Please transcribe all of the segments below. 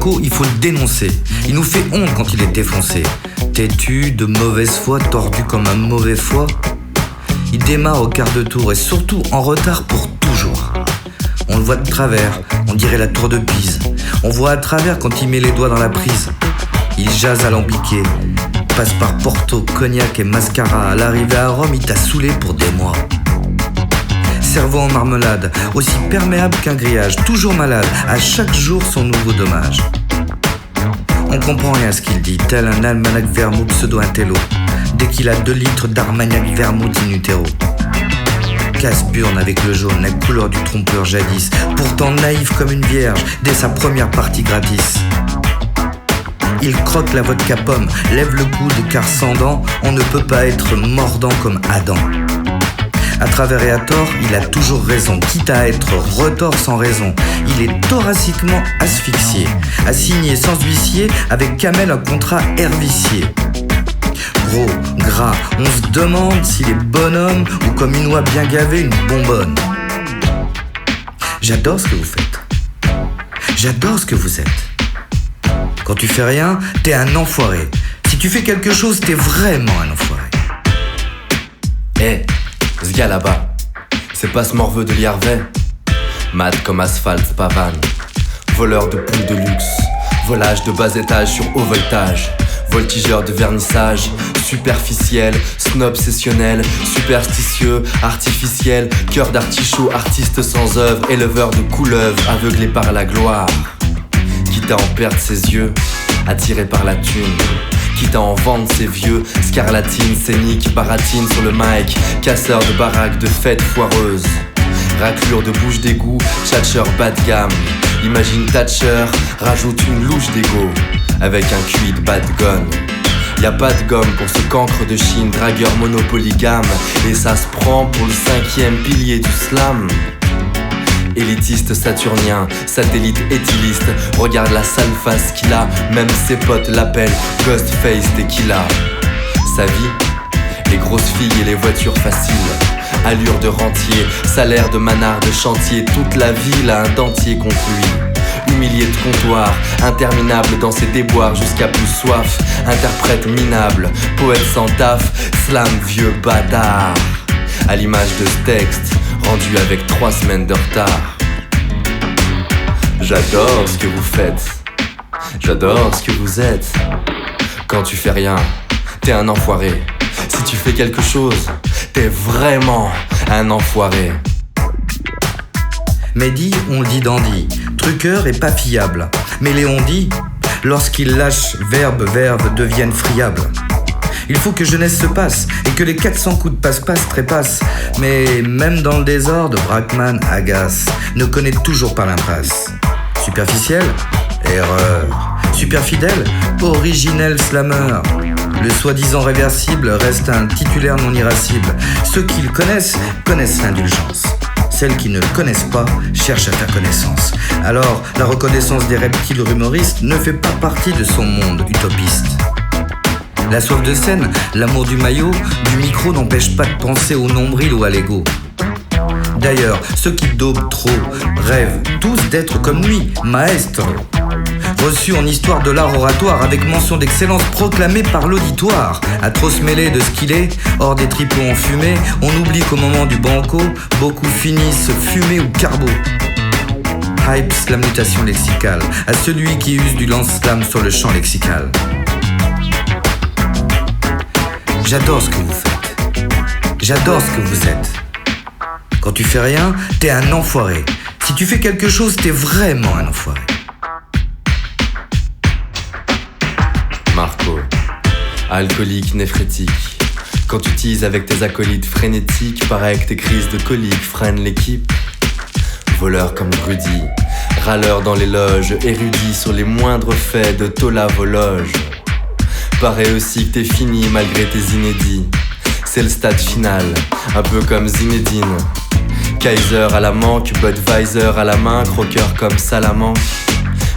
Marco, il faut le dénoncer. Il nous fait honte quand il est défoncé. Têtu, de mauvaise foi, tordu comme un mauvais foie. Il démarre au quart de tour et surtout en retard pour toujours. On le voit de travers, on dirait la tour de Pise. On voit à travers quand il met les doigts dans la prise. Il jase alambiqué, passe par Porto, Cognac et Mascara. À l'arrivée à Rome, il t'a saoulé pour des mois. Cerveau en marmelade, aussi perméable qu'un grillage, toujours malade, à chaque jour son nouveau dommage. On comprend rien à ce qu'il dit, tel un almanach vermouth pseudo-intello, dès qu'il a 2 litres d'armagnac vermouth in utero. Casse-burne avec le jaune, la couleur du trompeur jadis, pourtant naïf comme une vierge, dès sa première partie gratis. Il croque la vodka pomme, lève le coude car sans dents, on ne peut pas être mordant comme Adam. À travers et à tort, il a toujours raison, quitte à être retors sans raison. Il est thoraciquement asphyxié, assigné sans huissier, avec Kamel un contrat hervicier. Gros, gras, on se demande s'il est bonhomme ou comme une oie bien gavée, une bonbonne. J'adore ce que vous faites. J'adore ce que vous êtes. Quand tu fais rien, t'es un enfoiré. Si tu fais quelque chose, t'es vraiment un enfoiré. Ce gars là-bas, c'est pas ce morveux de Liarvet. Mad comme asphalte, pavane. Voleur de poules de luxe. Volage de bas étage sur haut voltage. Voltigeur de vernissage. Superficiel, snob sessionnel. Superstitieux, artificiel. Cœur d'artichaut, artiste sans œuvre. Éleveur de couleuvres, aveuglé par la gloire. Quitte à en perdre ses yeux, attiré par la thune. Quitte à en vendre ses vieux, scarlatine, scénique, baratine sur le mic, casseur de baraques de fêtes foireuses, raclure de bouche d'égout, tchatcheur bas de gamme. Imagine Thatcher, rajoute une louche d'égo, avec un QI de bad gun. Y'a pas de gomme pour ce cancre de Chine, dragueur monopolygame, et ça se prend pour le 5e pilier du slam. Élitiste saturnien, satellite éthyliste, regarde la sale face qu'il a, même ses potes l'appellent Ghostface Tequila. Sa vie, les grosses filles et les voitures faciles, allure de rentier, salaire de manard de chantier, toute la ville a un dentier contre lui. Humilié de comptoir, interminable dans ses déboires jusqu'à plus soif, interprète minable, poète sans taf, slam vieux bâtard. À l'image de ce texte, rendu avec 3 semaines de retard. J'adore ce que vous faites, j'adore ce que vous êtes. Quand tu fais rien, t'es un enfoiré. Si tu fais quelque chose, t'es vraiment un enfoiré. Mehdi, on le dit dandy, truqueur et pas fiable. Mais Léon dit, lorsqu'il lâche verbe deviennent friables. Il faut que jeunesse se passe et que les 400 coups de passe-passe trépassent. Mais même dans le désordre, Brackman agace, ne connaît toujours pas l'impasse. Superficiel, erreur. Super fidèle, originel slammer. Le soi-disant réversible reste un titulaire non irascible. Ceux qui le connaissent l'indulgence. Celles qui ne le connaissent pas cherchent à faire connaissance. Alors, la reconnaissance des reptiles humoristes ne fait pas partie de son monde utopiste. La soif de scène, l'amour du maillot, du micro n'empêche pas de penser au nombril ou à l'ego. D'ailleurs, ceux qui daubent trop rêvent tous d'être comme lui, maestro. Reçu en histoire de l'art oratoire avec mention d'excellence proclamée par l'auditoire. À trop se mêler de ce qu'il est, hors des tripots enfumés, on oublie qu'au moment du banco, beaucoup finissent fumés ou carbo. Hype la mutation lexicale, à celui qui use du lance-slam sur le champ lexical. J'adore ce que vous faites. J'adore ce que vous êtes. Quand tu fais rien, t'es un enfoiré. Si tu fais quelque chose, t'es vraiment un enfoiré. Marco, alcoolique néphrétique. Quand tu teases avec tes acolytes frénétiques, paraît que tes crises de colique freinent l'équipe. Voleur comme Rudy, râleur dans les loges, érudit sur les moindres faits de Tola Vologe. Paraît aussi que t'es fini malgré tes inédits. C'est le stade final, un peu comme Zinedine. Kaiser à la manque, Budweiser à la main, croqueur comme Salamanque.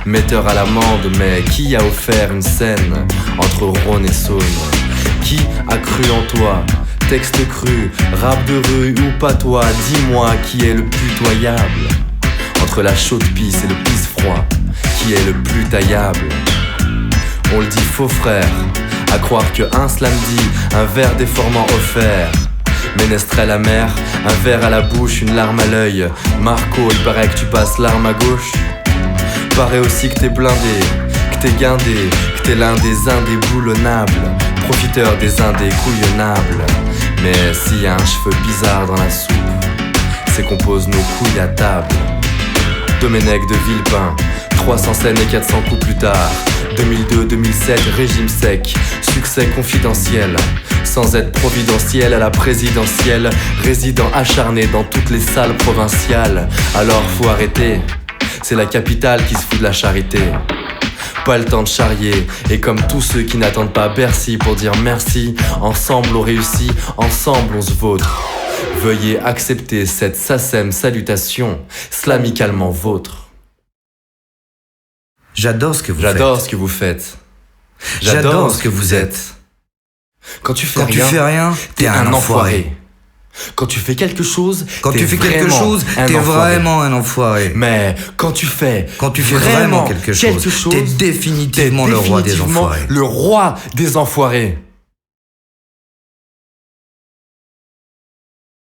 Metteur à l'amende, mais qui a offert une scène entre Rhône et Saône? Qui a cru en toi? Texte cru, rap de rue ou patois? Dis-moi qui est le pitoyable entre entre la chaude pisse et le pisse froid, qui est le plus taillable. On le dit faux frère, à croire que un samedi, un verre déformant offert. Ménestrel amer, un verre à la bouche, une larme à l'œil. Marco, il paraît que tu passes l'arme à gauche. Paraît aussi que t'es blindé, que t'es guindé, que t'es l'un des indéboulonnables, profiteur des indés couillonnables. Mais s'il y a un cheveu bizarre dans la soupe, c'est qu'on pose nos couilles à table. Domenech de Villepin, 300 scènes et 400 coups plus tard. 2002-2007, régime sec, succès confidentiel. Sans être providentiel à la présidentielle, résident acharné dans toutes les salles provinciales. Alors faut arrêter, c'est la capitale qui se fout de la charité. Pas le temps de charrier, et comme tous ceux qui n'attendent pas Bercy pour dire merci, ensemble on réussit, ensemble on se vautre. Veuillez accepter cette SACEM salutation, slamicalement vôtre. J'adore ce que vous J'adore faites. ce que vous faites. J'adore ce que vous êtes. Quand tu fais Quand tu fais rien, t'es un enfoiré. Quand tu fais quelque chose, Quand tu fais quelque chose, t'es vraiment un enfoiré. Mais quand tu fais vraiment quelque chose, t'es définitivement le roi des enfoirés. Le roi des enfoirés.